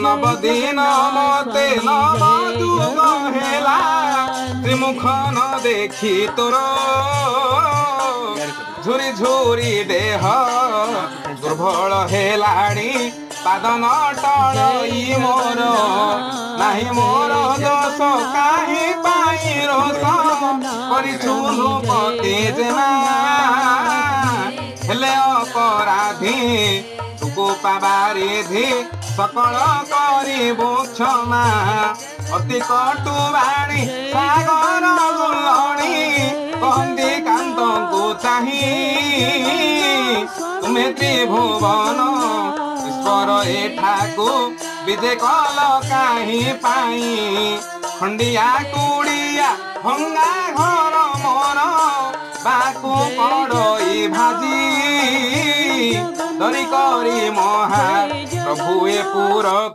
नवदिन मते नव जुग हेला त्रिमुख न देखी तोर झुरी झुरी देह दुर्बल हेलाणी पाद न टळई मोर नाही मोर दोष काहि पाई रोष करिछु पति जेना हेले अपराधी तुको पाबारिधि सकल करिबो क्षमा अति कटु बाणी सागर गुलणी कहती कांतଙ୍କୁ चाही तुमे त्रिभुवन ईश्वर एठाकु विदे कल काहि पाई खंडिया कुड़िया भंगा घर मोर बाकु पड़ई भाजी दरी करी महा प्रभु ए पुर